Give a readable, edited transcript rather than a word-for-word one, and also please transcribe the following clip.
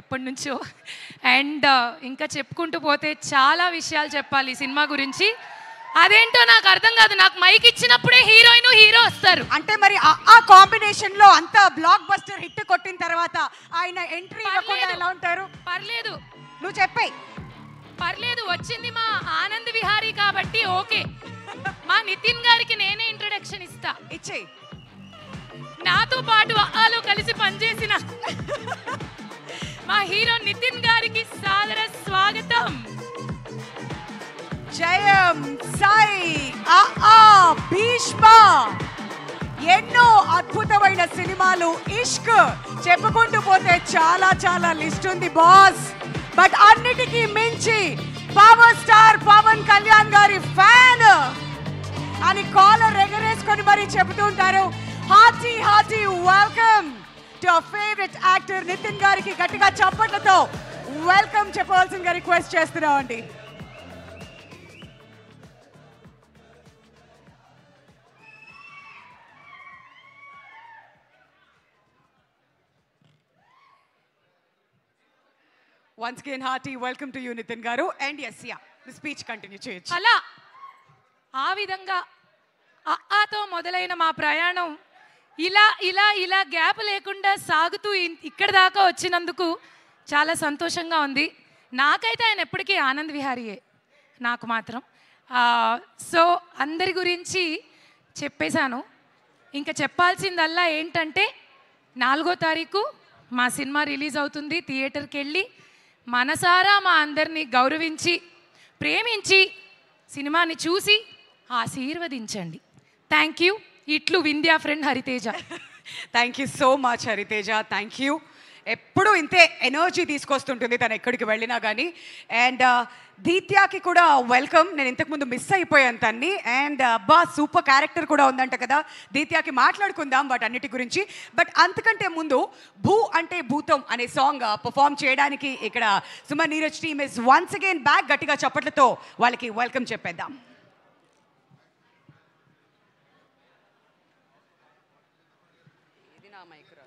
ఎప్పటి నుంచో. అండ్ ఇంకా చెప్పుకుంటూ పోతే చాలా విషయాలు చెప్పాలి ఈ సినిమా గురించి. అదేంటో నాకు అర్థం కాదు, నాకు మైక్ ఇచ్చినప్పుడే హీరోయిన్ హీరో వస్తారు. అంటే మరి ఆ కాంబినేషన్ లో అంత బ్లాక్ బస్టర్ హిట్ కొట్టిన తర్వాత ఆయన ఎంట్రీ ఇవ్వకుండా ఎలా ఉంటారు? పర్లేదు, నువ్వు చెప్పేయ్. పర్లేదు, వచ్చింది మా ఆనంద్ విహారీ కాబట్టి ఓకే. మా నితిన్ గారికి నేనే ఇంట్రడక్షన్ ఇస్తా. ఇచ్చేయి. నాతో పాటు ఆలో కలిసి పనిచేసిన మా హీరో నితిన్ గారికి సాదర స్వాగతం. జయం సాయి భీష్మ. ఎన్నో అద్భుతమైన సినిమాలు, ఇష్క్ చెప్పుకుంటూ పోతే చాలా చాలా లిస్ట్ ఉంది బాస్. బట్ అన్నిటికీ మించి పవర్ స్టార్ పవన్ కళ్యాణ్ గారి ఫ్యాన్ అని కాలర్ ఎగరేసుకొని మరి చెబుతూ ఉంటారు. Hearty hearty welcome to our favourite actor Nitin గారికి గట్టిగా చప్పట్లతో వెల్కమ్ చెప్పవలసిందిగా రిక్వెస్ట్ చేస్తున్నామండి. Once again, hearty welcome to you, Nitin Garu. And yes, yeah, the speech continue చేయొచ్చు. అలా ఆ విధంగా ఆతో మొదలైన మా ప్రయాణం ఇలా ఇలా ఇలా గ్యాప్ లేకుండా సాగుతూ ఇక్కడ దాకా వచ్చినందుకు చాలా సంతోషంగా ఉంది. నాకైతే ఆయన ఎప్పటికీ ఆనంద్ విహారీయే, నాకు మాత్రం. సో అందరి గురించి చెప్పేశాను. ఇంకా చెప్పాల్సిందల్లా ఏంటంటే 4వ తారీఖు మా సినిమా రిలీజ్ అవుతుంది. థియేటర్కి వెళ్ళి మనసారా మా అందరినీ గౌరవించి ప్రేమించి సినిమాని చూసి ఆశీర్వదించండి. Thank you. ఇట్లు Vindhya friend Hariteja. Thank you so much Hariteja, thank you. ఎప్పుడు ఇంతే ఎనర్జీ తీసుకొస్తుంటుంది తను ఎక్కడికి వెళ్ళినా కానీ. అండ్ దీత్యాకి కూడా వెల్కమ్. నేను ఇంతకుముందు మిస్ అయిపోయాను తన్ని. అండ్ అబ్బా సూపర్ క్యారెక్టర్ కూడా ఉందంట కదా. దీత్యాకి మాట్లాడుకుందాం వాటన్నిటి గురించి. బట్ అంతకంటే ముందు భూ అంటే భూతం అనే సాంగ్ పర్ఫామ్ చేయడానికి ఇక్కడ Suman Neeraj team is once again back. గట్టిగా చప్పట్లతో వాళ్ళకి వెల్కమ్ చెప్పేద్దాం. ఇది నా మైక్రో.